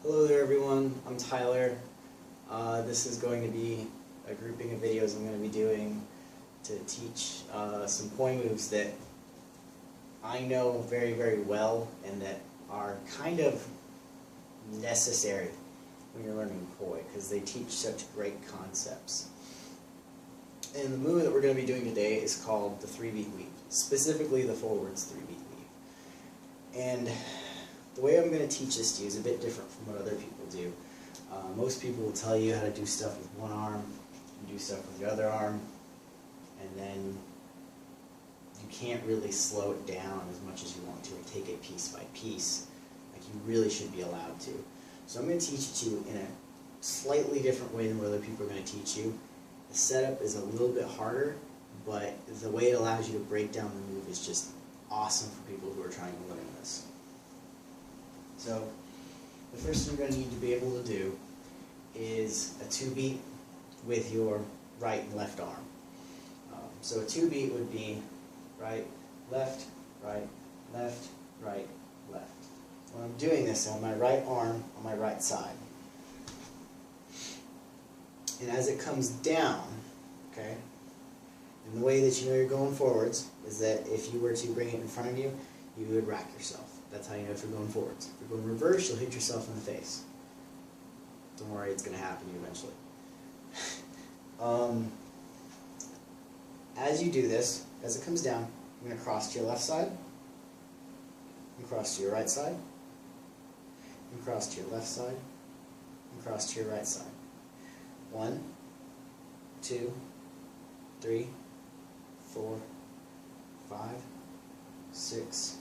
Hello there everyone, I'm Tyler. This is going to be a grouping of videos I'm going to be doing to teach some poi moves that I know very, very well and that are kind of necessary when you're learning poi because they teach such great concepts. And the move that we're going to be doing today is called the 3-beat weave, specifically the forwards 3-beat weave. And the way I'm going to teach this to you is a bit different from what other people do. Most people will tell you how to do stuff with one arm, and do stuff with your other arm, and then you can't really slow it down as much as you want to, or take it piece by piece, like you really should be allowed to. So I'm going to teach it to you in a slightly different way than what other people are going to teach you. The setup is a little bit harder, but the way it allows you to break down the move is just awesome for people who are trying to learn this. So the first thing you're going to need to be able to do is a 2-beat with your right and left arm. So a 2-beat would be right, left, right, left, right, left. When I'm doing this, I have my right arm on my right side. And as it comes down, okay, and the way that you know you're going forwards is that if you were to bring it in front of you, you would rack yourself. That's how you know if you're going forwards. If you're going reverse, you'll hit yourself in the face. Don't worry, it's going to happen to you eventually. As you do this, as it comes down, you're going to cross to your left side, and cross to your right side, and cross to your left side, and cross to your right side. 1, 2, 3, 4, 5, 6,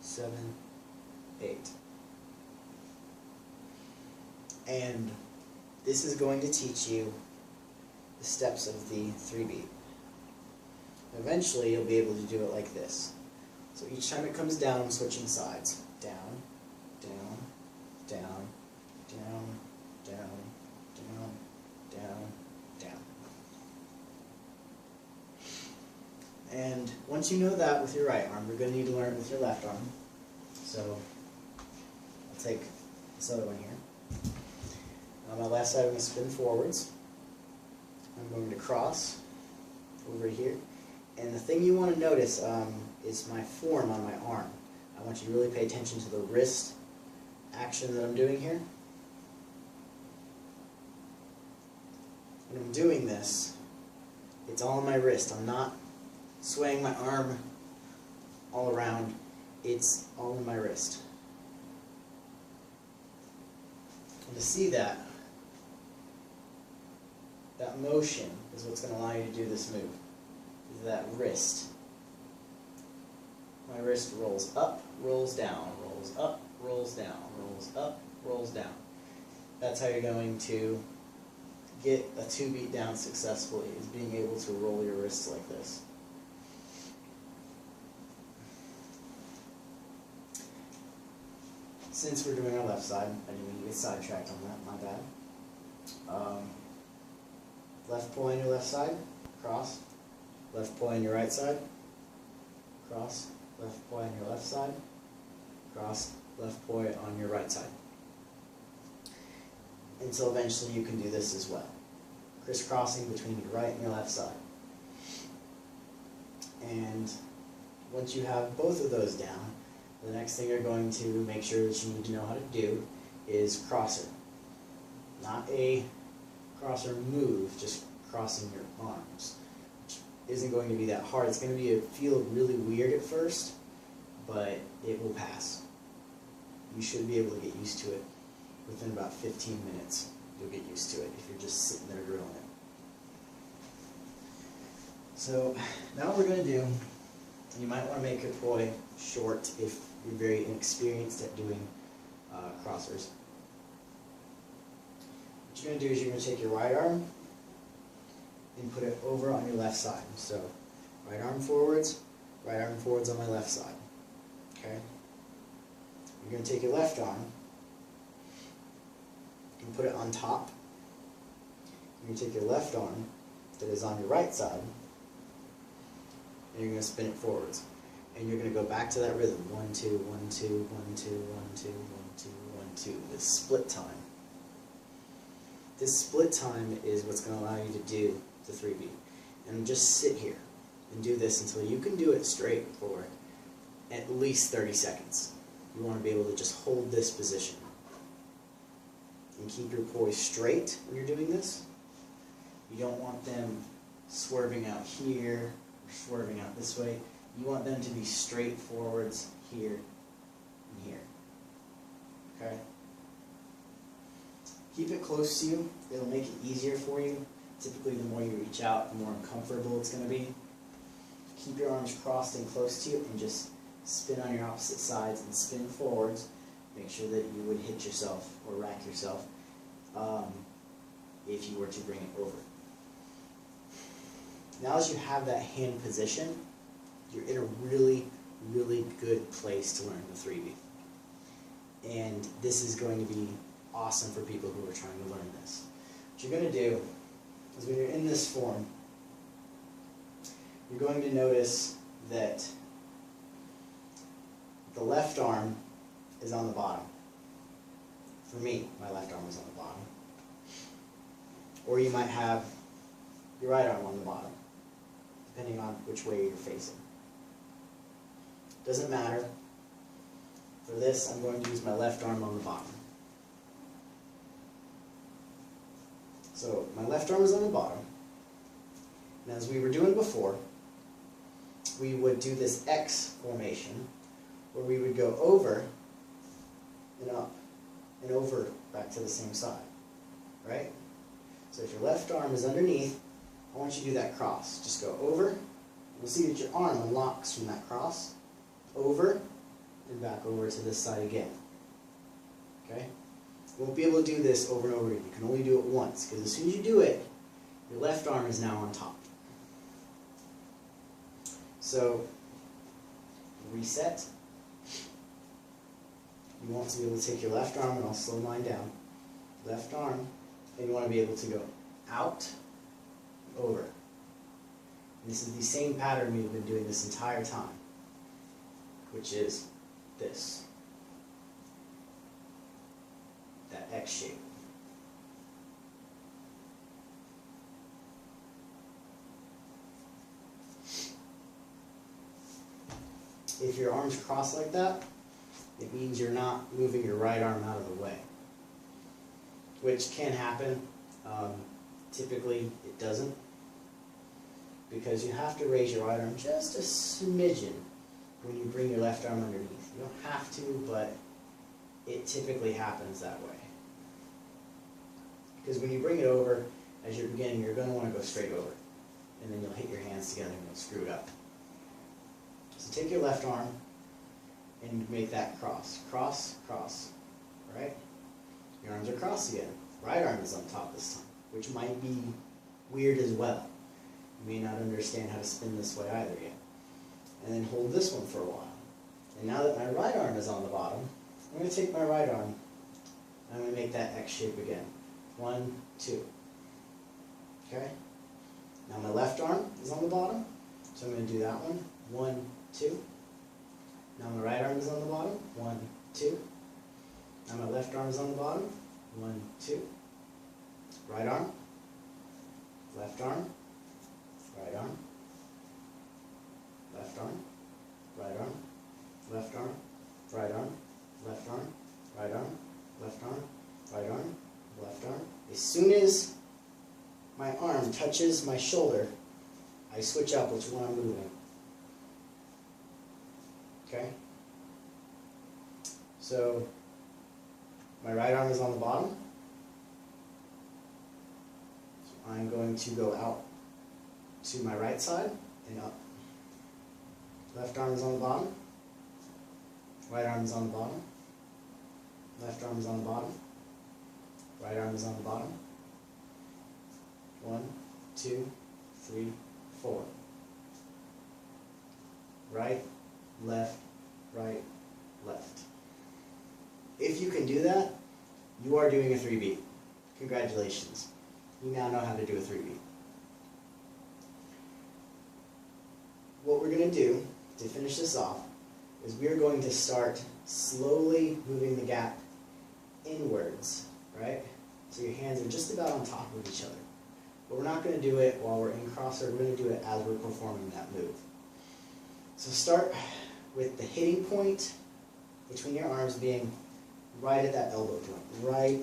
7, 8. And this is going to teach you the steps of the 3-beat. Eventually you'll be able to do it like this. So each time it comes down, I'm switching sides. Down, down, down, down, down, down, down, down. And once you know that with your right arm, you're going to need to learn it with your left arm. So I'll take this other one here. On my left side, I'm going to spin forwards. I'm going to cross over here. And the thing you want to notice is my form on my arm. I want you to really pay attention to the wrist action that I'm doing here. When I'm doing this, it's all on my wrist. I'm not swaying my arm all around. It's all in my wrist. And to see that motion is what's going to allow you to do this move. Is that wrist. My wrist rolls up, rolls down, rolls up, rolls down, rolls up, rolls down. That's how you're going to get a 2-beat down successfully, is being able to roll your wrists like this. Since we're doing our left side, I didn't mean to get sidetracked on that, my bad. Left poi on your left side, cross. Left poi on your right side, cross. Left poi on your left side, cross. Left poi on your right side. Until eventually you can do this as well. Crisscrossing between your right and your left side. And once you have both of those down, the next thing you're going to make sure that you need to know how to do is crosser. Not a crosser move, just crossing your arms. Which isn't going to be that hard. It's going to feel really weird at first, but it will pass. You should be able to get used to it within about 15 minutes. You'll get used to it if you're just sitting there drilling it. So now what we're going to do, you might want to make your poi short if you're very inexperienced at doing crossers. What you're going to do is you're going to take your right arm and put it over on your left side. So right arm forwards on my left side. Okay? You're going to take your left arm and put it on top. You're going to take your left arm that is on your right side and you're going to spin it forwards. And you're going to go back to that rhythm. 1, 2, 1, 2, 1, 2, 1, 2, 1, 2, 1, to the split time. This split time is what's going to allow you to do the 3-beat. And just sit here and do this until you can do it straight for at least 30 seconds. You want to be able to just hold this position and keep your poise straight when you're doing this. You don't want them swerving out here or swerving out this way. You want them to be straight forwards here and here. Okay? Keep it close to you. It'll make it easier for you. Typically, the more you reach out, the more uncomfortable it's going to be. Keep your arms crossed and close to you and just spin on your opposite sides and spin forwards. Make sure that you would hit yourself or rack yourself if you were to bring it over. Now as you have that hand position, you're in a really, really good place to learn the 3-beat. And this is going to be awesome for people who are trying to learn this. What you're going to do is when you're in this form, you're going to notice that the left arm is on the bottom. For me, my left arm is on the bottom. Or you might have your right arm on the bottom, depending on which way you're facing. Doesn't matter. For this, I'm going to use my left arm on the bottom. So my left arm is on the bottom. And as we were doing before, we would do this X formation, where we would go over and up and over back to the same side, right? So if your left arm is underneath, I want you to do that cross. Just go over. You'll see that your arm unlocks from that cross, over, and back over to this side again. Okay? You won't be able to do this over and over again. You can only do it once, because as soon as you do it, your left arm is now on top. So, reset. You want to be able to take your left arm, and I'll slow mine down. Left arm, and you want to be able to go out, over. And this is the same pattern we've been doing this entire time, which is this. That X shape. If your arms cross like that, it means you're not moving your right arm out of the way, which can happen. Typically, it doesn't, because you have to raise your right arm just a smidgen when you bring your left arm underneath. You don't have to, but it typically happens that way. Because when you bring it over, as you're beginning, you're going to want to go straight over, and then you'll hit your hands together and you'll screw it up. So take your left arm and make that cross. Cross, cross, right? Your arms are crossed again. Right arm is on top this time, which might be weird as well. You may not understand how to spin this way either yet. And then hold this one for a while. And now that my right arm is on the bottom, I'm going to take my right arm and I'm going to make that X shape again. 1, 2. Okay? Now my left arm is on the bottom, so I'm going to do that one. 1, 2. Now my right arm is on the bottom. 1, 2. Now my left arm is on the bottom. 1, 2. Right arm. Left arm. Right arm. Left arm. Right arm. Left arm. Right arm. Left arm. Right arm. Left arm. Right arm. Left arm. As soon as my arm touches my shoulder, I switch up which one I'm moving. Okay? So, my right arm is on the bottom. So I'm going to go out to my right side and up. Left arm is on the bottom. Right arm is on the bottom. Left arm is on the bottom. Right arm is on the bottom. 1, 2, 3, 4. Right, left, right, left. If you can do that, you are doing a 3-beat. Congratulations. You now know how to do a 3-beat. What we're going to do to finish this off is we are going to start slowly moving the gap inwards, right? So your hands are just about on top of each other. But we're not going to do it while we're in crossover, we're going to do it as we're performing that move. So start with the hitting point between your arms being right at that elbow joint, right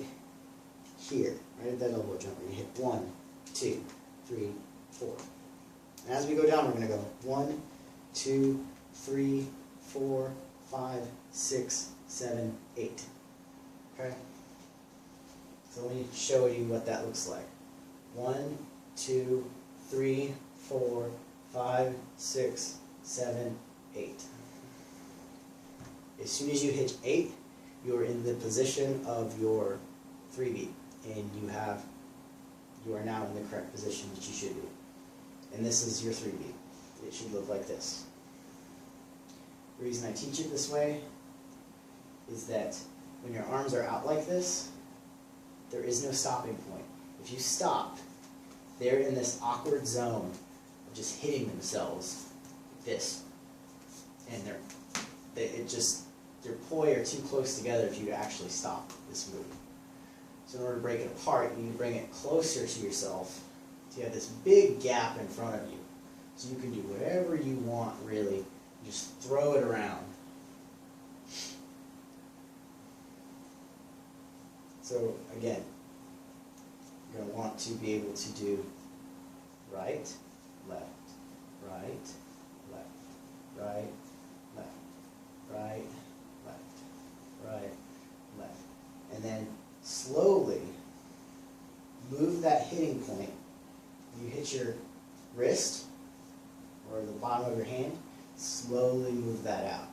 here, right at that elbow joint where you hit 1, 2, 3, 4. And as we go down, we're going to go 1, 2, 3, 4, 5, 6, 7, 8. Okay? So let me show you what that looks like. 1, 2, 3, 4, 5, 6, 7, 8. As soon as you hit 8, you are in the position of your 3 beat, and you are now in the correct position that you should be. And this is your 3 beat. It should look like this. The reason I teach it this way is that when your arms are out like this, there is no stopping point. If you stop, they're in this awkward zone of just hitting themselves like this, and their poi are too close together for you to actually stop this move. So in order to break it apart, you need to bring it closer to yourself. So you have this big gap in front of you. So you can do whatever you want, really. Just throw it around. So again, you're going to want to be able to do right, left, right, left, right, left, right, left, right, left. And then slowly move that hitting point. You hit your wrist or the bottom of your hand, slowly move that out.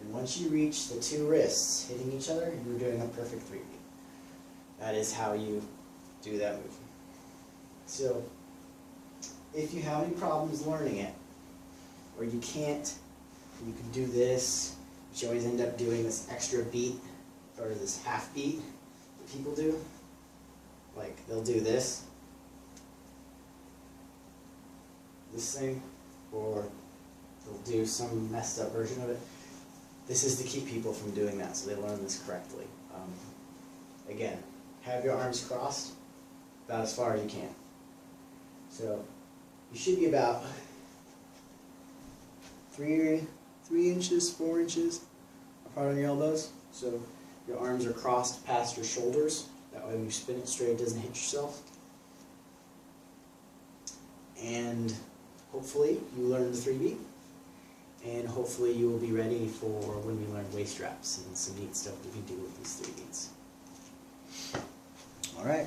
And once you reach the 2 wrists hitting each other, you're doing a perfect 3 beat. That is how you do that move. So if you have any problems learning it, or you can't, you can do this, but you always end up doing this extra beat, or this half beat that people do. Like, they'll do this thing, or they'll do some messed up version of it. This is to keep people from doing that, so they learn this correctly. Again, have your arms crossed about as far as you can. So you should be about 3 inches, 4 inches apart on your elbows. So your arms are crossed past your shoulders. That way when you spin it straight, it doesn't hit yourself. And hopefully you learn the 3 beat. And hopefully you will be ready for when we learn waist wraps and some neat stuff we can do with these 3 beats. All right.